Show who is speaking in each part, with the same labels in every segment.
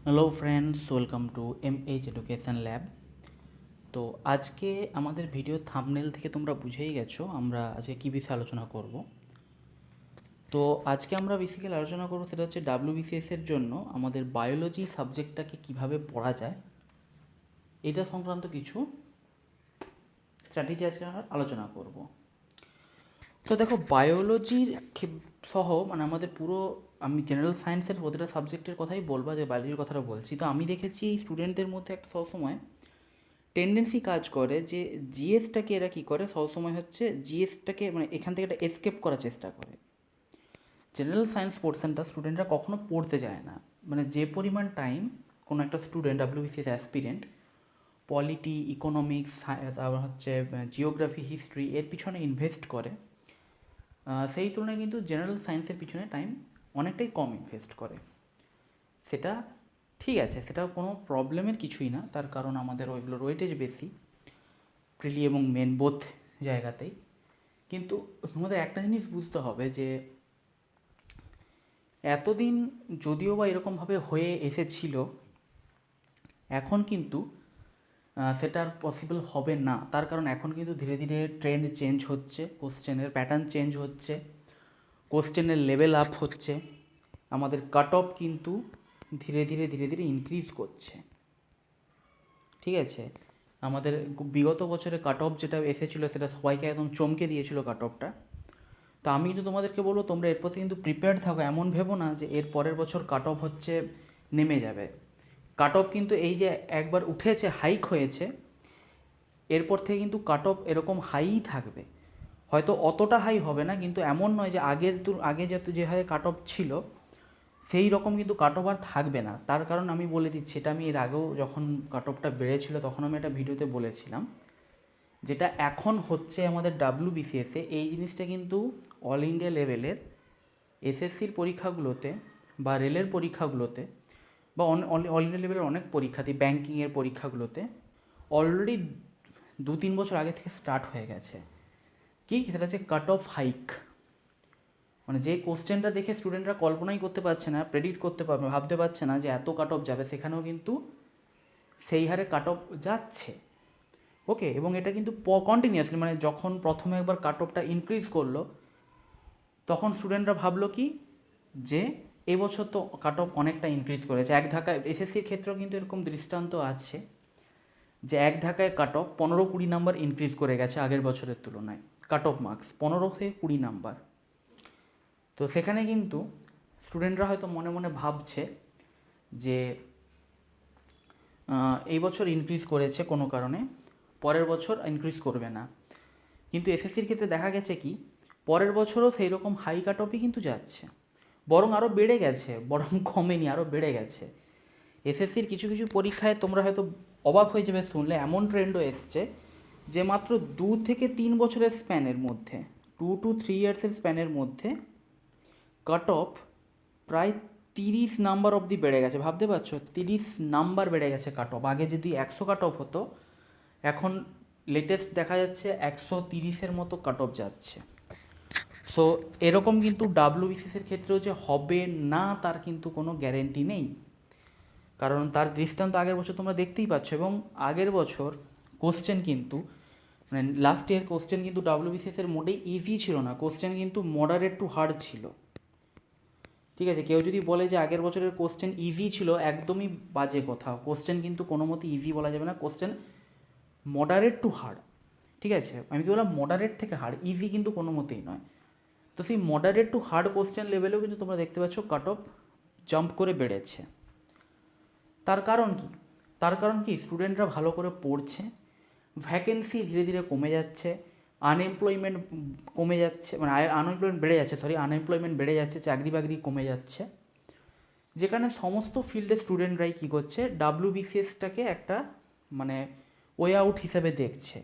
Speaker 1: Hello friends, welcome to MH education lab. তো আজকে আমাদের ভিডিও থাম্বনেল থেকে তোমরা বুঝেই গেছো আমরা আজকে কী বিষয়ে আলোচনা করব। তো আজকে আমরা বেসিক্যালি আলোচনা করব সেটা হচ্ছে ডাব্লিউবিসিএস এর জন্য আমাদের বায়োলজি সাবজেক্টটাকে কিভাবে পড়া যায় এটা সংক্রান্ত কিছু স্ট্র্যাটেজি আজকে আমরা আলোচনা করব। তো দেখো, বায়োলজির সহ মানে আমাদের পুরো, আমি জেনারেল সায়েন্সের প্রতিটা সাবজেক্টের কথাই বলবো, যে বায়োলজির কথাটা বলছি। তো আমি দেখেছি স্টুডেন্টদের মধ্যে একটা সবসময় টেন্ডেন্সি কাজ করে যে জিএসটাকে এরা কী করে, সবসময় হচ্ছে জিএসটাকে মানে এখান থেকে একটা এসকেপ করার চেষ্টা করে। জেনারেল সায়েন্স পোর্শনটা স্টুডেন্টরা কখনো পড়তে যায় না। মানে যে পরিমাণ টাইম কোনো একটা student WBCS aspirant polity, economics, তারপর হচ্ছে জিওগ্রাফি, হিস্ট্রি এর পিছনে ইনভেস্ট করে, সেই তুলনায় কিন্তু জেনারেল সায়েন্সের পিছনে টাইম অনেকটাই কম ইনভেস্ট করে। সেটা ঠিক আছে, সেটা কোনো প্রবলেমের কিছুই না, তার কারণ আমাদের ওইগুলোর ওয়েটেজ বেশি প্রিলি এবং মেন বোথ জায়গাতেই। কিন্তু তোমাদের একটা জিনিস বুঝতে হবে যে এতদিন যদিও বা এরকমভাবে হয়ে এসেছিল, এখন কিন্তু সেটা আর পসিবল হবে না। তার কারণ এখন কিন্তু ধীরে ধীরে ট্রেন্ড চেঞ্জ হচ্ছে, কোশ্চেনের প্যাটার্ন চেঞ্জ হচ্ছে, কোশ্চেনের লেভেল আপ হচ্ছে, আমাদের কাট অফ কিন্তু ধীরে ধীরে ধীরে ধীরে ইনক্রিজ করছে। ঠিক আছে, আমাদের বিগত বছরে কাট অফ যেটা এসেছিলো সেটা সবাইকে একদম চমকে দিয়েছিল কাট অফটা। তো আমি কিন্তু তোমাদেরকে বলবো তোমরা এরপর থেকে কিন্তু প্রিপেয়ার্ড থাকো। এমন ভেবো না যে এর পরের বছর কাট অফ হচ্ছে নেমে যাবে। কাট অফ কিন্তু এই যে একবার উঠেছে, হাইক হয়েছে, এরপর থেকে কিন্তু কাট অফ এরকম হাইই থাকবে। হয়তো অতটা হাই হবে না, কিন্তু এমন নয় যে আগে যে হারে কাট অফ ছিল সেই রকম কিন্তু কাট অফ আর থাকবে না। তার কারণ আমি বলে দিচ্ছি, এটা আমি এর আগেও যখন কাট অফটা বেড়েছিল তখন আমি একটা ভিডিওতে বলেছিলাম, যেটা এখন হচ্ছে আমাদের ডাব্লিউবিসিএসে এই জিনিসটা কিন্তু অল ইন্ডিয়া লেভেলের এসএসসির পরীক্ষাগুলোতে বা রেলের পরীক্ষাগুলোতে বা অল ইন্ডিয়া লেভেলের অনেক পরীক্ষাতে, ব্যাঙ্কিংয়ের পরীক্ষাগুলোতে অলরেডি 2-3 বছর আগে থেকে স্টার্ট হয়ে গেছে। কি সেটা হচ্ছে কাট অফ হাইক। মানে যে কোশ্চেনটা দেখে স্টুডেন্টরা কল্পনাই করতে পারছে না, প্রেডিক্ট করতে পারবে, ভাবতে পারছে না যে এত কাট অফ যাবে, সেখানেও কিন্তু সেই হারে কাট অফ যাচ্ছে। ওকে, এবং এটা কিন্তু কন্টিনিউয়াসলি, মানে যখন প্রথমে একবার কাট অফটা ইনক্রিজ করলো তখন স্টুডেন্টরা ভাবলো কি যে এবছর তো কাট অফ অনেকটা ইনক্রিজ করেছে এক ধাক্কায়। এসএসসির ক্ষেত্রেও কিন্তু এরকম দৃষ্টান্ত আছে যে এক ধাক্কায় কাট অফ 15-20 নাম্বার ইনক্রিজ করে গেছে আগের বছরের তুলনায়। কাট অফ মার্কস 15 থেকে 20 নাম্বার। তো সেখানে কিন্তু স্টুডেন্টরা হয়তো মনে মনে ভাবছে যে এই বছর ইনক্রিজ করেছে কোনো কারণে, পরের বছর ইনক্রিজ করবে না। কিন্তু এসএসসির ক্ষেত্রে দেখা গেছে কি পরের বছরও সেই রকম হাই কাট অফই কিন্তু যাচ্ছে, বরং আরও বেড়ে গেছে, বরং কমেনি, আরও বেড়ে গেছে। এসএসসির কিছু কিছু পরীক্ষায় তোমরা হয়তো অবাক হয়ে যাবে শুনলে, এমন ট্রেন্ডও এসছে যে মাত্র 2 থেকে 3 বছরের স্প্যানের মধ্যে, 2 to 3 ইয়ার্সের স্প্যানের মধ্যে কাট অফ প্রায় 30 নাম্বার অবধি বেড়ে গেছে। ভাবতে পারছো, 30 নাম্বার বেড়ে গেছে কাট অফ। আগে যদি 100 কাট অফ হতো, এখন লেটেস্ট দেখা যাচ্ছে 130-এর মতো কাট অফ যাচ্ছে। সো এরকম কিন্তু ডাব্লিউবিসিএসের ক্ষেত্রেও যে হবে না তার কিন্তু কোনো গ্যারেন্টি নেই, কারণ তার দৃষ্টান্ত আগের বছর তোমরা দেখতেই পাচ্ছ। এবং আগের বছর কোশ্চেন কিন্তু মানে লাস্ট ইয়ার কোশ্চেন কিন্তু ডাব্লিউবিসিএসের মোটেই ইজি ছিল না, কোশ্চেন কিন্তু মডারেট টু হার্ড ছিল। ঠিক আছে, কেউ যদি বলে যে আগের বছরের কোশ্চেন ইজি ছিল, একদমই বাজে কথা। কোশ্চেন কিন্তু কোনো মতে ইজি বলা যাবে না, কোশ্চেন মডারেট টু হার্ড। ঠিক আছে, আমি কি বললাম, মডারেট থেকে হার্ড, ইজি কিন্তু কোনো মতেই নয়। তো সেই মডারেট টু হার্ড কোশ্চেন লেভেলেও কিন্তু তোমরা দেখতে পাচ্ছ কাট অফ জাম্প করে বেড়েছে। তার কারণ কি? তার কারণ কি স্টুডেন্টরা ভালো করে পড়ছে, ভ্যাকেন্সি ধীরে ধীরে কমে যাচ্ছে, আনএমপ্লয়মেন্ট কমে যাচ্ছে, মানে আনএমপ্লয়মেন্ট বেড়ে যাচ্ছে, আনএমপ্লয়মেন্ট বেড়ে যাচ্ছে, চাকরি বাকরি কমে যাচ্ছে, যেখানে সমস্ত ফিল্ডের স্টুডেন্টরাই কী করছে, ডাব্লিউবিসিএসটাকে একটা মানে ওয়ে আউট হিসেবে দেখছে।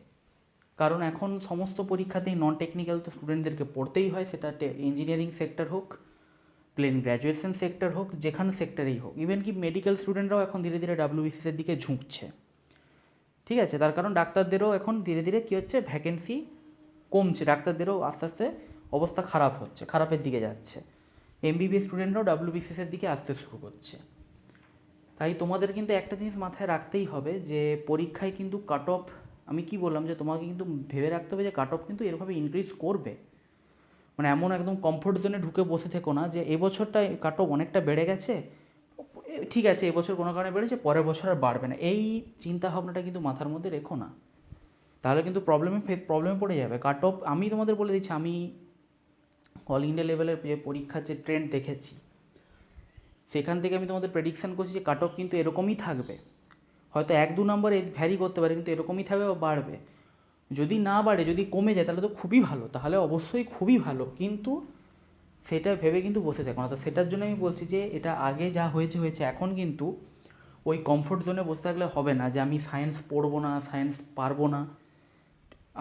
Speaker 1: কারণ এখন সমস্ত পরীক্ষাতেই নন টেকনিক্যাল তো স্টুডেন্টদেরকে পড়তেই হয়, সেটা ইঞ্জিনিয়ারিং সেক্টর হোক, প্লেন গ্র্যাজুয়েশন সেক্টর হোক, যেখানে সেক্টরেই হোক। ইভেন কি মেডিকেল স্টুডেন্টরাও এখন ধীরে ধীরে ডাব্লিউবিসিএসের দিকে ঝুঁকছে। ঠিক আছে, তার কারণ ডাক্তারদেরও এখন ধীরে ধীরে কী হচ্ছে, ভ্যাকেন্সি কমছে, ডাক্তারদেরও আস্তে আস্তে অবস্থা খারাপ হচ্ছে, খারাপের দিকে যাচ্ছে। এমবিবিএস স্টুডেন্টরাও ডাব্লিউবিসিএসের দিকে আসতে শুরু করছে। তাই তোমাদের কিন্তু একটা জিনিস মাথায় রাখতেই হবে যে পরীক্ষায় কিন্তু কাট অফ, আমি কি বললাম যে তোমাকে কিন্তু ভেবে রাখতে হবে যে কাট অফ কিন্তু এরভাবে ইনক্রিজ করবে। মানে এমন একদম কমফোর্ট জোনে ঢুকে বসে থেকো না যে এবছরটা কাট অফ অনেকটা বেড়ে গেছে, ঠিক আছে এবছর কোনো কারণে বেড়েছে, পরের বছর আর বাড়বে না, এই চিন্তা ভাবনাটা কিন্তু মাথার মধ্যে রেখো না। তাহলে কিন্তু প্রবলেমে পড়ে যাবে। কাট অফ আমি তোমাদের বলে দিচ্ছি, আমি অল ইন্ডিয়া লেভেলের যে পরীক্ষার যে ট্রেন্ড দেখেছি সেখান থেকে আমি তোমাদের প্রেডিকশান করছি যে কাট অফ কিন্তু এরকমই থাকবে। হয়তো 1-2 নম্বর ভ্যারি করতে পারে, কিন্তু এরকমই থাকবে বা বাড়বে। যদি না বাড়ে, যদি কমে যায় তাহলে তো খুবই ভালো, তাহলে অবশ্যই খুবই ভালো, কিন্তু সেটা ভেবে কিন্তু বসে থাকো না। তো সেটার জন্য আমি বলছি যে এটা আগে যা হয়েছে হয়েছে, এখন কিন্তু ওই কমফোর্ট জোনে বসে থাকলে হবে না যে আমি সায়েন্স পড়বো না, সায়েন্স পারবো না,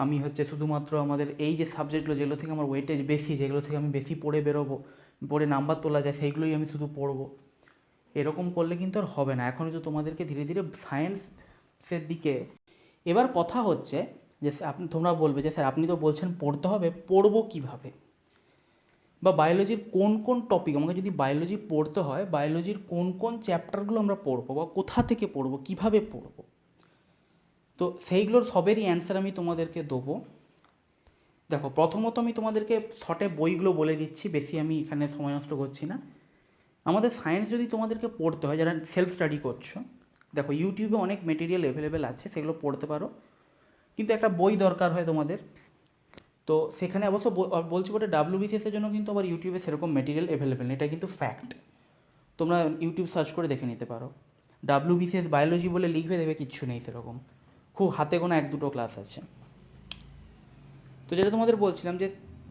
Speaker 1: আমি শুধুমাত্র আমাদের এই যে সাবজেক্টগুলো যেগুলো থেকে আমার ওয়েটেজ বেশি, যেগুলো থেকে আমি বেশি পড়ে বেরোবো, পড়ে নাম্বার তোলা যায়, সেইগুলোই আমি শুধু পড়বো। এরকম করলে কিন্তু আর হবে না। এখন কিন্তু তোমাদেরকে ধীরে ধীরে সায়েন্সের দিকে, এবার কথা হচ্ছে যে তোমরা বলবে যে স্যার আপনি তো বলছেন পড়তে হবে, পড়বো কীভাবে, বা বায়োলজির কোন কোন টপিক, আমাকে যদি বায়োলজি পড়তে হয় বায়োলজির কোন কোন চ্যাপ্টারগুলো আমরা পড়বো বা কোথা থেকে পড়বো, কীভাবে পড়বো, তো সেইগুলোর সবেরই অ্যান্সার আমি তোমাদেরকে দেবো। দেখো প্রথমত আমি তোমাদেরকে শর্টে বইগুলো বলে দিচ্ছি, বেশি আমি এখানে সময় নষ্ট করছি না। আমাদের সায়েন্স যদি তোমাদেরকে পড়তে হয়, যারা সেলফ স্টাডি করছো, দেখো ইউটিউবে অনেক মেটেরিয়াল অ্যাভেলেবেল আছে, সেগুলো পড়তে পারো, কিন্তু একটা বই দরকার হয় তোমাদের। তো সেখানে অবশ্য বলছি বটে ডাব্লিউবিসিএসের জন্য কিন্তু আবার ইউটিউবে সেরকম মেটেরিয়াল অ্যাভেলেবেল নেই, এটা কিন্তু ফ্যাক্ট। তোমরা ইউটিউব সার্চ করে দেখে নিতে পারো, ডাব্লিউবিসিএস বায়োলজি বলে লিখবে, দেবে কিচ্ছু নেই সেরকম, খুব হাতে গোনা 1-2 ক্লাস আছে। তো যেটা তোমাদের বলছিলাম যে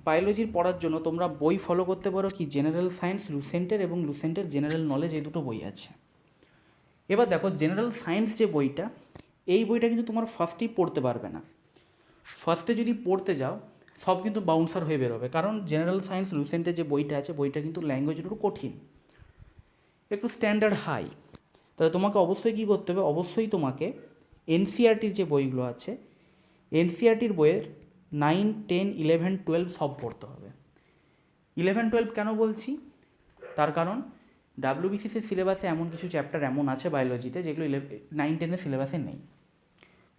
Speaker 1: বায়োলজির পড়ার জন্য তোমরা বই ফলো করতে পারো কি, জেনারেল সায়েন্স লুসেন্টের এবং লুসেন্টের জেনারেল নলেজ, এই দুটো বই আছে। এবার দেখো জেনারেল সায়েন্স যে বইটা, এই বইটা কিন্তু তোমার ফার্স্টেই পড়তে পারবে না। ফার্স্টে যদি পড়তে যাও সব কিন্তু বাউন্সার হয়ে বেরোবে, কারণ জেনারেল সায়েন্স লুসেন্টের যে বইটা আছে বইটা কিন্তু ল্যাঙ্গুয়েজ একটু কঠিন, একটু স্ট্যান্ডার্ড হাই। তাহলে তোমাকে অবশ্যই কী করতে হবে, অবশ্যই তোমাকে এনসিআরটির যে বইগুলো আছে, এনসিআরটির বইয়ের 9, 10, 11, 12 সব পড়তে হবে। 11-12 কেন বলছি, তার কারণ ডাব্লিউবিসিএসের সিলেবাসে এমন কিছু চ্যাপ্টার এমন আছে বায়োলজিতে যেগুলো 9-10-এর সিলেবাসে নেই।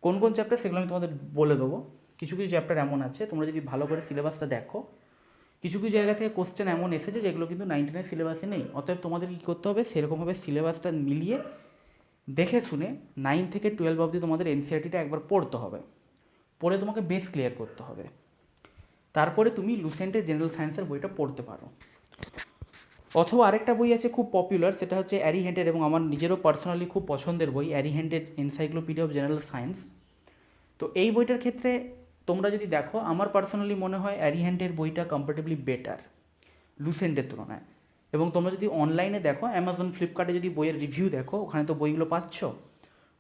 Speaker 1: কোন কোন চ্যাপ্টার সেগুলো আমি তোমাদের বলে দেবো। কিছু কিছু চ্যাপ্টার এমন আছে, তোমরা যদি ভালো করে সিলেবাসটা দেখো, কিছু কিছু জায়গা থেকে কোশ্চেন এমন এসেছে যেগুলো কিন্তু 9-10-এর সিলেবাসে নেই। অতএব তোমাদের কী করতে হবে, সেরকমভাবে সিলেবাসটা মিলিয়ে দেখে শুনে 9 থেকে 12 অবধি তোমাদের এনসিআরটিটা একবার পড়তে হবে, পড়ে তোমাকে বেস ক্লিয়ার করতে হবে। তারপরে তুমি লুসেন্টের জেনারেল সায়েন্সের বইটা পড়তে পারো। অথবা আরেকটা বই আছে খুব পপুলার, সেটা হচ্ছে অ্যারি হ্যান্টের, এবং আমার নিজেরও পার্সোনালি খুব পছন্দের বই, অ্যারি হ্যান্টের এনসাইক্লোপিডিয়া অফ জেনারেল সায়েন্স। তো এই বইটার ক্ষেত্রে তোমরা যদি দেখো, আমার পার্সোনালি মনে হয় অ্যারি হ্যান্টের বইটা কম্পারেটিভলি বেটার লুসেন্টের তুলনায়। এবং তোমরা যদি অনলাইনে দেখো, অ্যামাজন ফ্লিপকার্টে যদি বইয়ের রিভিউ দেখো, ওখানে তো বইগুলো পাচ্ছ,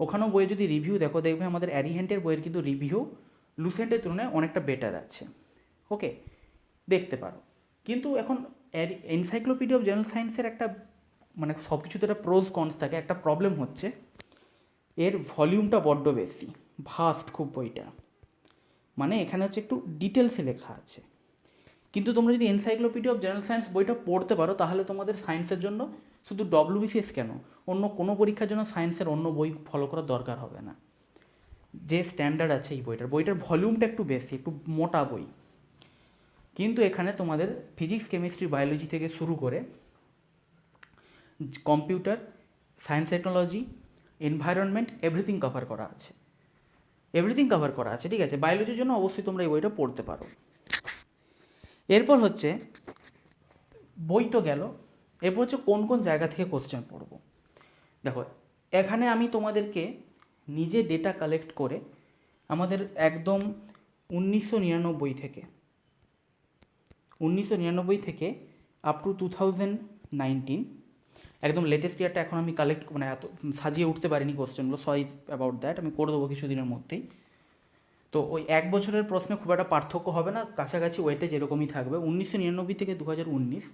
Speaker 1: ওখানেও বইয়ের যদি রিভিউ দেখো দেখবে আমাদের অ্যারি হ্যান্টের বইয়ের কিন্তু রিভিউ লুসেন্টের তুলনায় অনেকটা বেটার আছে। ওকে, দেখতে পারো। কিন্তু এখন এনসাইক্লোপিডিয়া অফ জেনারেল সায়েন্সের একটা, মানে সব কিছুতে একটা প্রোজ কনস থাকে, একটা প্রবলেম হচ্ছে এর ভলিউমটা বড্ড বেশি, ভাস্ট খুব বইটা, মানে এখানে হচ্ছে একটু ডিটেলসে লেখা আছে। কিন্তু তোমরা যদি এনসাইক্লোপিডিয়া অফ জেনারেল সায়েন্স বইটা পড়তে পারো, তাহলে তোমাদের সায়েন্সের জন্য শুধু ডব্লিউবিসিএস কেন, অন্য কোনো পরীক্ষার জন্য সায়েন্সের অন্য বই ফলো করার দরকার হবে না। যে স্ট্যান্ডার্ড আছে এই বইটার ভলিউমটা একটু বেশি, একটু মোটা বই, কিন্তু এখানে তোমাদের ফিজিক্স কেমিস্ট্রি বায়োলজি থেকে শুরু করে computer science technology environment everything cover করা আছে, ঠিক আছে। বায়োলজির জন্য অবশ্যই তোমরা এই বইটা পড়তে পারো। এরপর হচ্ছে বই তো গেল, এরপর হচ্ছে কোন কোন জায়গা থেকে কোশ্চেন পড়বো। দেখো এখানে আমি তোমাদেরকে নিজে ডেটা কালেক্ট করে আমাদের একদম 1999 থেকে আপ টু 2019, একদম লেটেস্ট ইয়ারটা এখন আমি কালেক্ট, মানে এত সাজিয়ে উঠতে পারিনি কোশ্চেনগুলো, সরি অ্যাবাউট দ্যাট, আমি করে দেবো কিছুদিনের মধ্যেই। তো ওই 1 বছরের প্রশ্নে খুব একটা পার্থক্য হবে না, কাছাকাছি ওয়েটেজ এরকমই থাকবে। 1999 থেকে 2019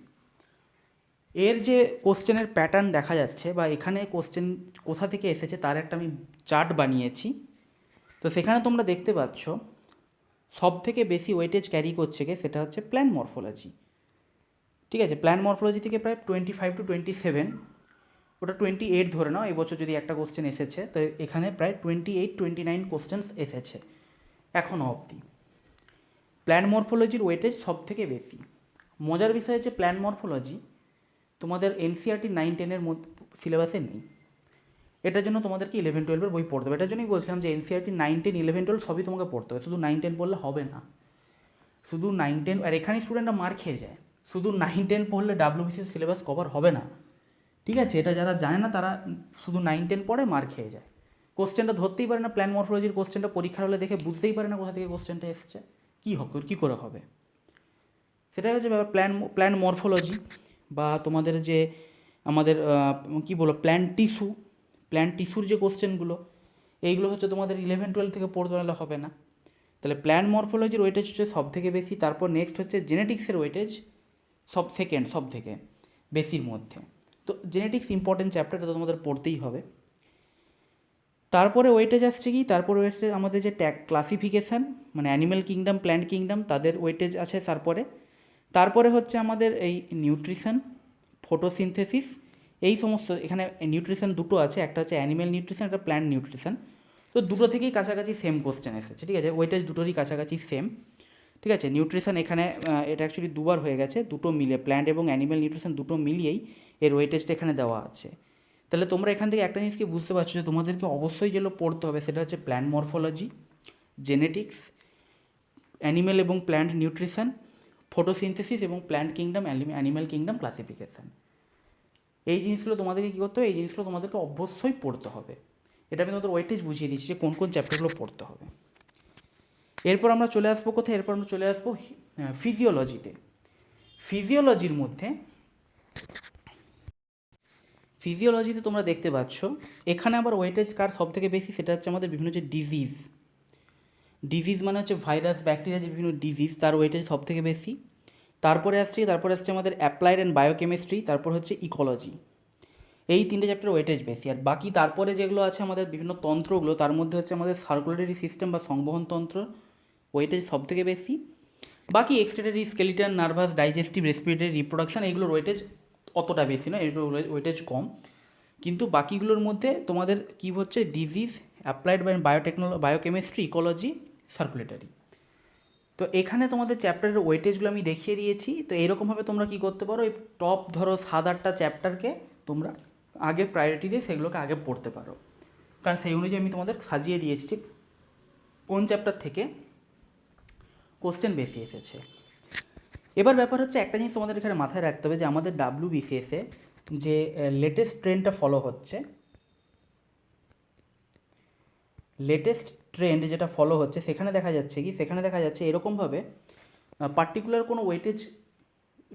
Speaker 1: এর যে কোশ্চেনের প্যাটার্ন দেখা যাচ্ছে, বা এখানে কোশ্চেন কোথা থেকে এসেছে তার একটা আমি চার্ট বানিয়েছি। তো সেখানে তোমরা দেখতে পাচ্ছ সব থেকে বেশি ওয়েটেজ ক্যারি করছে কে, সেটা হচ্ছে প্ল্যান্ট মরফোলজি। ঠিক আছে, প্ল্যান্ট মরফোলজি থেকে প্রায় 25 to 27, ওটা 28 ধরে নাও, এবছর যদি একটা কোশ্চেন এসেছে তো এখানে প্রায় 29 কোশ্চেন্স এসেছে এখনও অবধি। প্ল্যান মরফোলজির ওয়েটেজ সব থেকে বেশি। মজার বিষয় হচ্ছে প্ল্যান মরফোলজি তোমাদের এনসিইআরটি 9-10-এর মধ্যে সিলেবাসে নেই। এটার জন্য তোমাদেরকে 11-12-এর বই পড়তে হবে। এটার জন্যই বলছিলাম যে এনসিইআরটি 9-10-11-12 সবই তোমাকে পড়তে হবে, শুধু 9-10 পড়লে হবে না। শুধু 9-10, আর এখানেই স্টুডেন্টরা মার খেয়ে যায়, শুধু 9-10 পড়লে ডাব্লিউবিসিএস সিলেবাস কভার হবে না। ঠিক আছে, এটা যারা জানে না তারা শুধু 9-10 পড়ে মার খেয়ে যায়, কোশ্চেনটা ধরতেই পারে না। প্ল্যান মরফোলজির কোশ্চেনটা পরীক্ষার হলে দেখে বুঝতেই পারে না কোথা থেকে কোশ্চেনটা এসছে, কী করে হবে। সেটাই হচ্ছে ব্যাপার। প্ল্যান মরফোলজি বা তোমাদের যে আমাদের কী বলো প্ল্যান টিস্যুর যে কোশ্চেনগুলো, এইগুলো হচ্ছে তোমাদের 11-12 থেকে পড়তে পারলে হবে না। তাহলে প্ল্যান মরফোলজির ওয়েটেজ হচ্ছে সব থেকে বেশি। তারপর নেক্সট হচ্ছে জেনেটিক্সের ওয়েটেজ সব থেকে বেশির মধ্যে। তো জেনেটিক্স ইম্পর্টেন্ট চ্যাপ্টার, এটা তোমাদের পড়তেই হবে। তারপরে ওয়েটেজ আসছে কি, তারপরে হচ্ছে আমাদের যে ক্লাসিফিকেশান, মানে অ্যানিম্যাল কিংডম, প্ল্যান্ট কিংডম, তাদের ওয়েটেজ আছে। তারপরে হচ্ছে আমাদের এই নিউট্রিশন, ফটোসিনথেসিস, এই সমস্ত। এখানে নিউট্রিশন দুটো আছে, একটা হচ্ছে অ্যানিম্যাল নিউট্রিশন, একটা প্ল্যান্ট নিউট্রিশন। তো দুটো থেকেই কাছাকাছি সেম কোশ্চেন এসেছে, ঠিক আছে, ওয়েটেজ দুটোরই কাছাকাছি সেম। ঠিক আছে, নিউট্রিশন এখানে এটা অ্যাকচুয়ালি দুবার হয়ে গেছে, দুটো মিলে প্ল্যান্ট এবং অ্যানিম্যাল নিউট্রিশন দুটো মিলিয়েই এর ওয়েটেজটা এখানে দেওয়া আছে। তাহলে তোমরা এখান থেকে একটা জিনিস কি বুঝতে পারছো, যে তোমাদেরকে অবশ্যই যেগুলো পড়তে হবে সেটা হচ্ছে প্ল্যান্ট মরফোলজি, জেনেটিক্স, অ্যানিম্যাল এবং প্ল্যান্ট নিউট্রিশন, ফটোসিনথেসিস এবং plant kingdom, animal kingdom classification. এই জিনিসগুলো তোমাদেরকে কী করতে হবে, এই জিনিসগুলো তোমাদেরকে অবশ্যই পড়তে হবে। এটা আমি তোমাদের ওয়েটেজ বুঝিয়ে দিচ্ছি যে কোন কোন চ্যাপ্টারগুলো পড়তে হবে। এরপর আমরা চলে আসবো কোথায়, এরপর আমরা চলে আসবো ফিজিওলজিতে। ফিজিওলজিতে তোমরা দেখতে পাচ্ছ এখানে আবার ওয়েটেজ কার সব থেকে বেশি, সেটা হচ্ছে আমাদের বিভিন্ন যে ডিজিজ মানে হচ্ছে ভাইরাস, ব্যাকটেরিয়া, যে বিভিন্ন ডিজিজ, তার ওয়েটেজ সব থেকে বেশি। তারপরে আসছে আমাদের অ্যাপ্লাইড অ্যান্ড বায়োকেমিস্ট্রি, তারপর হচ্ছে ইকোলজি। এই তিনটে চ্যাপ্টার ওয়েটেজ বেশি। আর বাকি তারপরে যেগুলো আছে আমাদের বিভিন্ন তন্ত্রগুলো, তার মধ্যে হচ্ছে আমাদের সার্কুলেটরি সিস্টেম বা সংবহন তন্ত্র, ওয়েটেজ সব থেকে বেশি। বাকি এক্সক্রেটরি, skeleton, nervous, digestive, respiratory, reproduction, এইগুলোর ওয়েটেজ অতটা বেশি নয়, এগুলোর ওয়েটেজ কম। কিন্তু বাকিগুলোর মধ্যে তোমাদের কী হচ্ছে, disease, applied biochemistry, ecology, circulatory. তো এখানে তোমাদের চ্যাপ্টারের ওয়েটেজগুলো আমি দেখিয়ে দিয়েছি। তো এরকমভাবে তোমরা কী করতে পারো, এই টপ ধরো 7-8টা চ্যাপ্টারকে তোমরা আগে প্রায়োরিটি দিয়ে সেগুলোকে আগে পড়তে পারো, কারণ সেই অনুযায়ী আমি তোমাদের সাজিয়ে দিয়েছি যে কোন চ্যাপ্টার থেকে কোশ্চেন বেশি এসেছে। এবার ব্যাপার হচ্ছে একটা জিনিস তোমাদের এখানে মাথায় রাখতে হবে, যে আমাদের ডাব্লিউবিসিএসে যে লেটেস্ট ট্রেন্ড যেটা ফলো হচ্ছে, সেখানে দেখা যাচ্ছে এরকমভাবে পার্টিকুলার কোনো ওয়েটেজ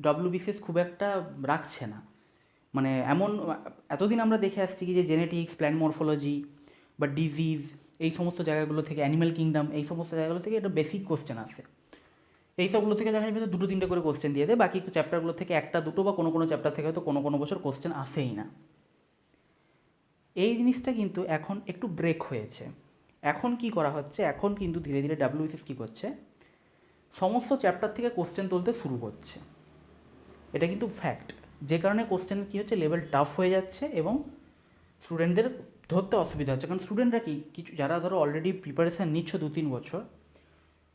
Speaker 1: ডাব্লিউবিসিএস খুব একটা রাখছে না। মানে এতদিন আমরা দেখে আসছি কি যে জেনেটিক্স, প্ল্যান্ট মরফোলজি বা ডিজিজ, এই সমস্ত জায়গাগুলো থেকে, অ্যানিম্যাল কিংডম, এই সমস্ত জায়গাগুলো থেকে একটা বেসিক কোশ্চেন আসে। এই সবগুলো থেকে দেখা যাবে 2-3টে করে কোশ্চেন দিয়ে দেয়, বাকি চ্যাপ্টারগুলো থেকে 1-2 বা কোনো চ্যাপ্টার থেকে হয়তো কোনো বছর কোশ্চেন আসেই না। এই জিনিসটা কিন্তু এখন একটু ব্রেক হয়েছে। এখন কি করা হচ্ছে, এখন কিন্তু ধীরে ধীরে ডাব্লিউবিসিএস কী করছে, সমস্ত চ্যাপ্টার থেকে কোশ্চেন তুলতে শুরু করছে। এটা কিন্তু ফ্যাক্ট, যে কারণে কোশ্চেন কী হচ্ছে, লেভেল টাফ হয়ে যাচ্ছে এবং স্টুডেন্টদের ধরতে অসুবিধা হচ্ছে। কারণ স্টুডেন্টরা কিছু যারা ধরো অলরেডি প্রিপারেশান নিচ্ছ 2-3 বছর,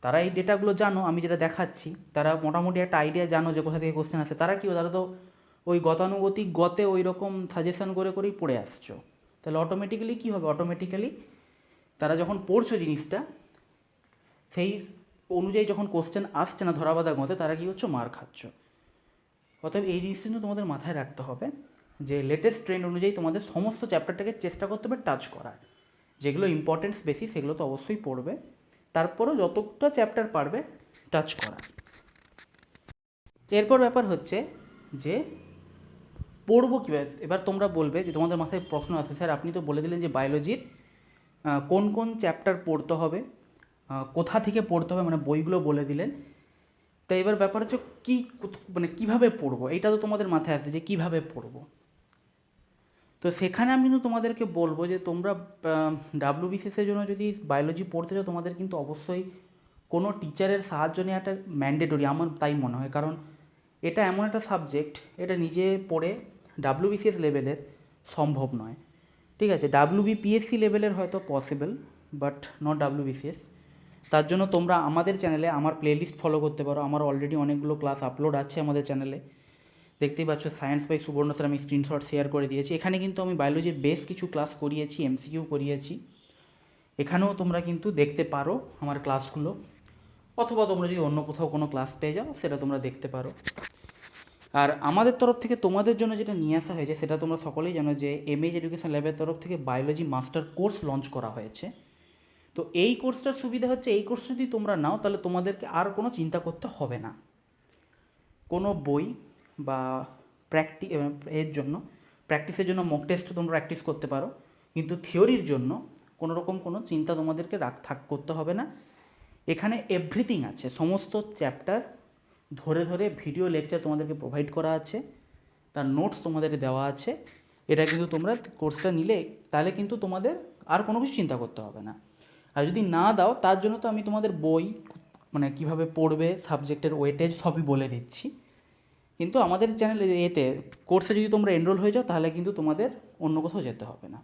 Speaker 1: তারা এই ডেটাগুলো জানো, আমি যেটা দেখাচ্ছি, তারা মোটামুটি একটা আইডিয়া জানো যে কোথা থেকে কোশ্চেন আসে। তারা তারা তো ওই গতানুগতিক ওই রকম সাজেশন করেই পড়ে আসছো। তাহলে অটোমেটিক্যালি কী হবে, তারা যখন পড়ছো জিনিসটা, সেই অনুযায়ী যখন কোশ্চেন আসছে না ধরাবাঁধা মতে, তারা কী হচ্ছে, মার খাচ্ছ। অতএব এই জিনিসটা কিন্তু তোমাদের মাথায় রাখতে হবে, যে লেটেস্ট ট্রেন্ড অনুযায়ী তোমাদের সমস্ত চ্যাপ্টারটাকে চেষ্টা করতে হবে টাচ করার। যেগুলো ইম্পর্টেন্স বেশি সেগুলো তো অবশ্যই পড়বে, তারপরেও যতটা চ্যাপ্টার পারবে টাচ করা। এরপর ব্যাপার হচ্ছে যে পড়বো কীভাবে। এবার তোমরা বলবে যে তোমাদের মাথায় প্রশ্ন আসবে, স্যার আপনি তো বলে দিলেন যে বায়োলজির কোন কোন চ্যাপ্টার পড়তে হবে, কোথা থেকে পড়তে হবে, মানে বইগুলো বলে দিলেন। তো এবার ব্যাপার হচ্ছে কীভাবে পড়বো, এইটা তো তোমাদের মাথায় আসবে যে কীভাবে পড়বো। তো সেখানে আমি কিন্তু তোমাদেরকে বলবো যে তোমরা ডাব্লিউবিসিএসের জন্য যদি বায়োলজি পড়তে চাও, তোমাদের কিন্তু অবশ্যই কোনো টিচারের সাহায্য নেওয়াটা ম্যান্ডেটরি, আমার তাই মনে হয়। কারণ এটা এমন একটা সাবজেক্ট, এটা নিজে পড়ে ডাব্লিউবিসিএস লেভেলের সম্ভব নয়, ঠিক আছে। WBPSC লেভেলের হয়তো পসিবল, বাট নট WBCS। তার জন্য তোমরা আমাদের চ্যানেলে আমার প্লেলিস্ট ফলো করতে পারো। আমার অলরেডি অনেকগুলো ক্লাস আপলোড আছে আমাদের চ্যানেলে, দেখতেই পাচ্ছ। সায়েন্স বাই সুবর্ণ স্যার আমি স্ক্রিনশট শেয়ার করে দিয়েছি। এখানে কিন্তু আমি বায়োলজির বেশ কিছু ক্লাস করিয়েছি, MCQ করিয়েছি। এখানেও তোমরা কিন্তু দেখতে পারো আমার ক্লাসগুলো, অথবা তোমরা যদি অন্য কোথাও কোনো ক্লাস পেয়ে যাও সেটা তোমরা দেখতে পারো। আর আমাদের তরফ থেকে তোমাদের জন্য যেটা নিয়ে আসা হয়েছে সেটা তোমরা সকলেই জানো যে MH এডুকেশন ল্যাবের তরফ থেকে বায়োলজি মাস্টার কোর্স লঞ্চ করা হয়েছে। তো এই কোর্সটার সুবিধা হচ্ছে, এই কোর্স যদি তোমরা নাও তাহলে তোমাদেরকে আর কোনো চিন্তা করতে হবে না। কোনো বই বা এর জন্য প্র্যাকটিসের জন্য মক টেস্ট তোমরা প্র্যাকটিস করতে পারো, কিন্তু থিওরির জন্য কোনো রকম কোনো চিন্তা তোমাদেরকে করতে হবে না। এখানে এভরিথিং আছে, সমস্ত চ্যাপ্টার ধরে ধরে ভিডিও লেকচার তোমাদেরকে প্রোভাইড করা আছে, তার নোটস তোমাদের দেওয়া আছে। এটা কিন্তু তোমরা কোর্সটা নিলে তাহলে কিন্তু তোমাদের আর কোনো কিছু চিন্তা করতে হবে না। আর যদি না দাও তার জন্য তো আমি তোমাদের বই মানে কীভাবে পড়বে, সাবজেক্টের ওয়েটেজ সবই বলে দিচ্ছি। কিন্তু আমাদের চ্যানেলে এতে কোর্সে যদি তোমরা এনরোল হয়ে যাও তাহলে কিন্তু তোমাদের অন্য কোথাও যেতে হবে না।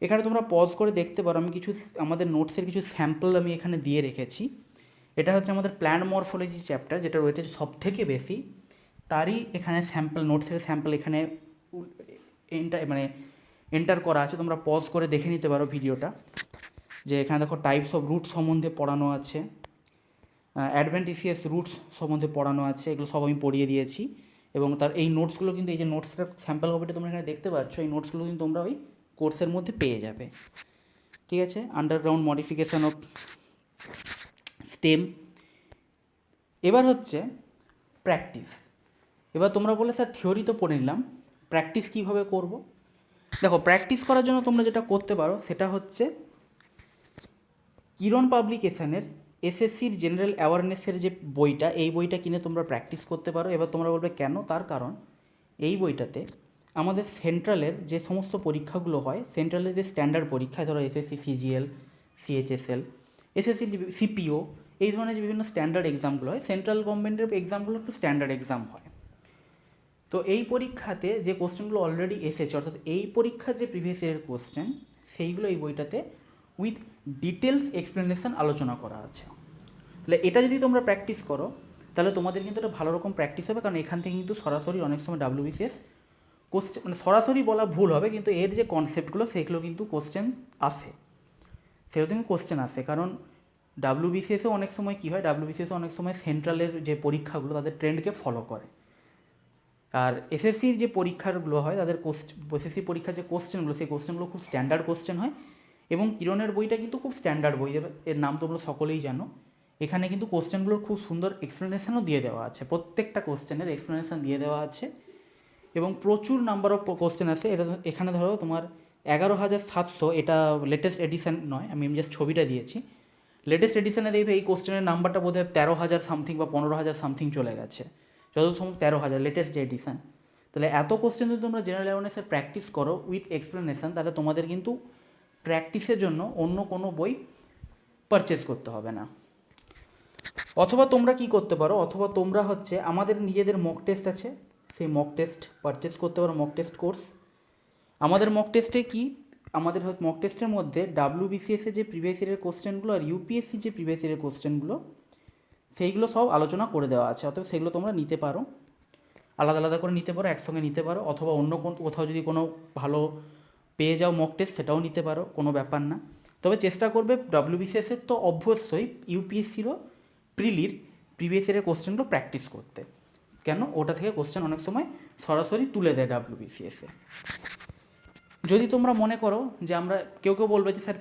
Speaker 1: এখানে তোমরা পজ করে দেখতে পারো, আমি কিছু আমাদের নোটসের কিছু স্যাম্পল আমি এখানে দিয়ে রেখেছি। এটা হচ্ছে আমাদের প্ল্যান্ট মরফোলজি চ্যাপ্টার, যেটার ওয়েটেজ সব থেকে বেশি, তারই এখানে স্যাম্পল, নোটসের স্যাম্পল এখানে এন্টার করা আছে। তোমরা পজ করে দেখে নিতে পারো ভিডিওটা, যে এখানে দেখো টাইপস অফ রুট সম্বন্ধে পড়ানো আছে, অ্যাডভেন্টিসিয়াস রুটস সম্বন্ধে পড়ানো আছে, এগুলো সব আমি পড়িয়ে দিয়েছি। এবং তার এই নোটসগুলো কিন্তু, এই যে নোটসটা স্যাম্পল কপিটা তোমরা এখানে দেখতে পাচ্ছ, এই নোটসগুলো কিন্তু তোমরা ওই কোর্সের মধ্যে পেয়ে যাবে, ঠিক আছে। Underground modification of stem. এবার হচ্ছে প্র্যাকটিস। এবার তোমরা বলে স্যার থিওরি তো পড়ে নিলাম, প্র্যাকটিস কীভাবে করব? দেখো, প্র্যাকটিস করার জন্য তোমরা যেটা করতে পারো সেটা হচ্ছে কিরণ পাবলিকেশানের SSCর জেনারেল অ্যাওয়ারনেসের যে বইটা, এই বইটা কিনে তোমরা প্র্যাকটিস করতে পারো। এবার তোমরা বলবে কেন? তার কারণ এই বইটাতে আমাদের সেন্ট্রালের যে সমস্ত পরীক্ষাগুলো হয়, সেন্ট্রালের যে স্ট্যান্ডার্ড পরীক্ষা, ধরো SSC CGL, CHSL, SSC CPO, এই ধরনের যে বিভিন্ন স্ট্যান্ডার্ড এক্সামগুলো হয়, সেন্ট্রাল গভর্নমেন্টের এক্সামগুলো একটু স্ট্যান্ডার্ড এক্সাম হয়। তো এই পরীক্ষাতে যে কোশ্চেনগুলো অলরেডি এসেছে, অর্থাৎ এই পরীক্ষার যে প্রিভিয়াস ইয়ারের কোশ্চেন, সেইগুলো এই বইটাতে উইথ ডিটেলস এক্সপ্লেনেশন আলোচনা করা আছে। তাহলে এটা যদি তোমরা প্র্যাকটিস করো তাহলে তোমাদের কিন্তু একটা ভালো রকম প্র্যাকটিস হবে, কারণ এখান থেকে কিন্তু সরাসরি অনেক সময় WBCS কোশ্চেন, মানে সরাসরি বলা ভুল হবে, কিন্তু এর যে কনসেপ্টগুলো সেগুলো কিন্তু কোশ্চেন আসে, সেগুলো কিন্তু কোশ্চেন আসে। কারণ WBCSও অনেক সময় কী হয়, WBCSও অনেক সময় সেন্ট্রালের যে পরীক্ষাগুলো তাদের ট্রেন্ডকে ফলো করে। আর SSCর যে পরীক্ষাগুলো হয় তাদের SSC পরীক্ষার যে কোশ্চেনগুলো, সেই কোশ্চেনগুলো খুব স্ট্যান্ডার্ড কোশ্চেন হয়। এবং কিরণের বইটা কিন্তু খুব স্ট্যান্ডার্ড বই, এর নাম তোমরা সকলেই জানো। এখানে কিন্তু কোশ্চেনগুলোর খুব সুন্দর এক্সপ্লেনেশনও দিয়ে দেওয়া আছে, প্রত্যেকটা কোশ্চেনের এক্সপ্লেনেশন দিয়ে দেওয়া আছে, এবং প্রচুর নাম্বার অফ কোশ্চেন আছে। এটা এখানে ধরো তোমার 11,700, এটা লেটেস্ট এডিশন নয়, আমি জাস্ট ছবিটা দিয়েছি। লেটেস্ট এডিশনে দেখবে এই কোশ্চেনের নাম্বারটা বোধহয় 13,000 সামথিং বা 15,000 সামথিং চলে গেছে, যত সম্ভব 13,000 লেটেস্ট যে এডিশন। তাহলে এত কোশ্চেন যদি তোমরা জেনারেল অ্যাওয়ারনেসে প্র্যাকটিস করো উইথ এক্সপ্লেনেশন, তাহলে তোমাদের কিন্তু প্র্যাকটিসের জন্য অন্য কোনো বই পারচেস করতে হবে না। অথবা তোমরা কি করতে পারো, অথবা তোমরা হচ্ছে আমাদের নিজেদের মক টেস্ট আছে, সেই মক টেস্ট পারচেস করতে পারো, মক টেস্ট কোর্স। আমাদের মক টেস্টে কি, আমাদের মক টেস্টের মধ্যে WBCS-এর যে প্রিভিয়াস ইয়ারের কোশ্চেনগুলো আর UPSC যে প্রিভিয়াস ইয়ারের কোশ্চেনগুলো, সেইগুলো সব আলোচনা করে দেওয়া আছে। অথবা সেগুলো তোমরা নিতে পারো, আলাদা আলাদা করে নিতে পারো, একসঙ্গে নিতে পারো, অথবা অন্য কোথাও যদি কোনো ভালো পেয়ে যাও মক টেস্ট, সেটাও নিতে পারো, কোনো ব্যাপার না। তবে চেষ্টা করবে WBCS-এর তো অবশ্যই, UPSC-রও প্রিলির প্রিভিয়াস ইয়ারের কোশ্চেনগুলো প্র্যাকটিস করতে। কেন? ওটা থেকে কোশ্চেন অনেক সময় সরাসরি তুলে দেয় WBCS-এ। যদি তোমরা মনে করো যে আমরা, কেউ কেউ বলবে যে স্যার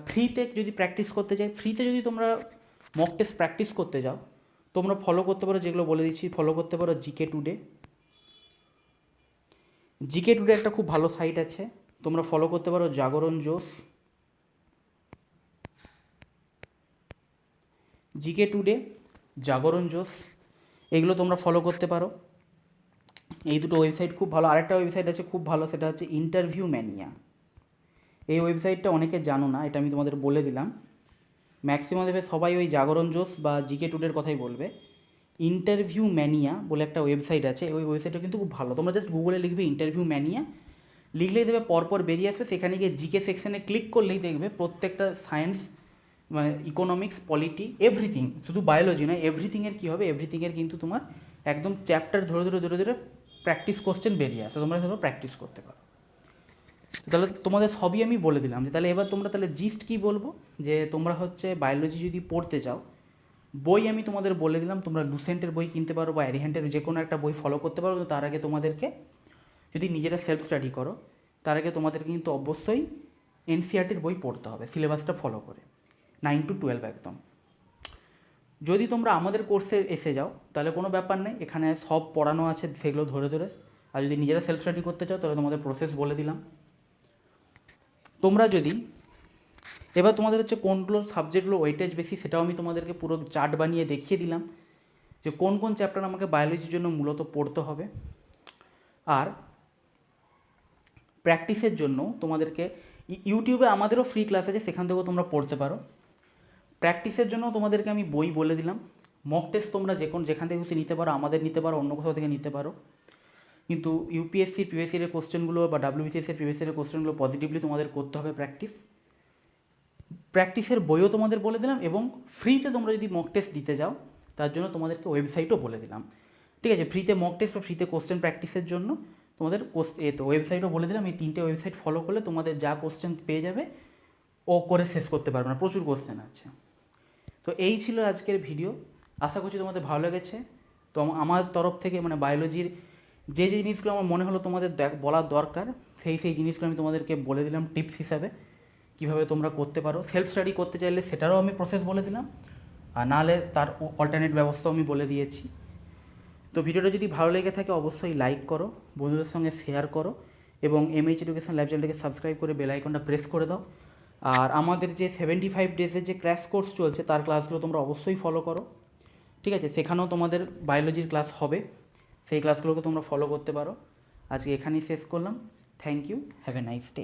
Speaker 1: ফ্রিতে যদি প্র্যাকটিস করতে চাই, ফ্রিতে যদি তোমরা মক টেস্ট প্র্যাকটিস করতে যাও, তোমরা ফলো করতে পারো, যেগুলো বলে দিচ্ছি ফলো করতে পারো। জিকে টুডে একটা খুব ভালো সাইট আছে, তোমরা ফলো করতে পারো। জাগরণ জোশ, জিকে টুডে, জাগরণ জোশ, এগুলো তোমরা ফলো করতে পারো। এই দুটো ওয়েবসাইট খুব ভালো। আরেকটা ওয়েবসাইট আছে খুব ভালো, সেটা হচ্ছে ইন্টারভিউ ম্যানিয়া। এই ওয়েবসাইটটা অনেকে জানো না, এটা আমি তোমাদের বলে দিলাম। ম্যাক্সিমাম দেবে সবাই ওই জাগরণ জোশ বা জিকে টুডের কথাই বলবে। ইন্টারভিউ ম্যানিয়া বলে একটা ওয়েবসাইট আছে, ওই ওয়েবসাইটটা কিন্তু খুব ভালো। তোমরা জাস্ট গুগলে লিখবে ইন্টারভিউ ম্যানিয়া, লিখলেই দেবে পরপর বেরিয়ে আসবে, সেখানে গিয়ে জিকে সেকশনে ক্লিক করলেই দেখবে প্রত্যেকটা সায়েন্স মানে ইকোনমিক্স পলিটি এভরিথিং, শুধু বায়োলজি নয় এভরিথিংয়ের কী হবে, এভরিথিংয়ের কিন্তু তোমার একদম চ্যাপ্টার ধরে ধরে ধরে ধরে প্র্যাকটিস কোশ্চেন বেরিয়ে আসে, তোমরা সেগুলো প্র্যাকটিস করতে পারো। তাহলে তোমাদের সবই আমি বলে দিলাম যে তাহলে এবার তোমরা তাহলে জিস্ট কী বলবো, যে তোমরা হচ্ছে বায়োলজি যদি পড়তে চাও, বই আমি তোমাদের বলে দিলাম, তোমরা লুসেন্টের বই কিনতে পারো বা অ্যারিহ্যান্টের যে কোনো একটা বই ফলো করতে পারো। তার আগে তোমাদেরকে যদি নিজেরা সেলফ স্টাডি করো, তার আগে তোমাদেরকে কিন্তু অবশ্যই এনসিইআরটির বই পড়তে হবে সিলেবাসটা ফলো করে, 9 to 12 একদম। যদি তোমরা আমাদের কোর্সে এসে যাও তাহলে কোনো ব্যাপার নেই, এখানে সব পড়ানো আছে সেগুলো ধরে ধরে। আর যদি নিজেরা সেলফ স্টাডি করতে চাও তাহলে তোমাদের প্রসেস বলে দিলাম। তোমরা যদি এবার তোমাদের হচ্ছে কোনগুলো সাবজেক্টগুলো ওয়েটেজ বেশি সেটাও আমি তোমাদেরকে পুরো চার্ট বানিয়ে দেখিয়ে দিলাম যে কোন কোন চ্যাপ্টার আমাকে বায়োলজির জন্য মূলত পড়তে হবে। আর প্র্যাকটিসের জন্য তোমাদেরকে ইউটিউবে আমাদেরও ফ্রি ক্লাস আছে, সেখান থেকেও তোমরা পড়তে পারো। প্র্যাকটিসের জন্য তোমাদেরকে আমি বই বলে দিলাম। মক টেস্ট তোমরা যেখান থেকে খুশি নিতে পারো, আমাদের নিতে পারো, অন্য কোথাও থেকে নিতে পারো। কিন্তু ইউপিএসসির প্রিভিয়াস ইয়ারের কোশ্চেনগুলো বা ডাব্লিউবিসিএসের প্রিভিয়াস ইয়ারের কোশ্চেনগুলো পজিটিভলি তোমাদের করতে হবে প্র্যাকটিসের বইও তোমাদের বলে দিলাম, এবং ফ্রিতে তোমরা যদি মক টেস্ট দিতে যাও তার জন্য তোমাদেরকে ওয়েবসাইটও বলে দিলাম। ঠিক আছে, ফ্রিতে মক টেস্ট বা ফ্রিতে কোশ্চেন প্র্যাকটিসের জন্য তোমাদের ওয়েবসাইটও বলে দিলাম। এই 3টে ওয়েবসাইট ফলো করলে তোমাদের যা কোশ্চেন পেয়ে যাবে ও করে শেষ করতে পারবে না, প্রচুর কোশ্চেন আছে। তো এই ছিল আজকের ভিডিও, আশা করছি তোমাদের ভালো লেগেছে। তো আমার তরফ থেকে মানে বায়োলজির যে যে জিনিসগুলো আমার মনে হলো তোমাদের বলার দরকার, সেই জিনিসগুলো আমি তোমাদেরকে বলে দিলাম টিপস হিসাবে কীভাবে তোমরা করতে পারো। সেলফ স্টাডি করতে চাইলে সেটারও আমি প্রসেস বলে দিলাম, আর নাহলে তার অল্টারনেট ব্যবস্থাও আমি বলে দিয়েছি। তো ভিডিওটা যদি ভালো লেগে থাকে অবশ্যই লাইক করো, বন্ধুদের সঙ্গে শেয়ার করো, এবং এমএইচ এডুকেশন ল্যাব চ্যানেলটাকে সাবস্ক্রাইব করে বেল আইকনটা প্রেস করে দাও। আর আমাদের যে 75 ডেজের যে ক্র্যাশ কোর্স চলছে তার ক্লাসগুলো তোমরা অবশ্যই ফলো করো। ঠিক আছে, সেখানেও তোমাদের বায়োলজির ক্লাস হবে, সেই ক্লাসগুলোকে তোমরা ফলো করতে পারো। আজকে এখানেই শেষ করলাম। Thank you, have a nice day.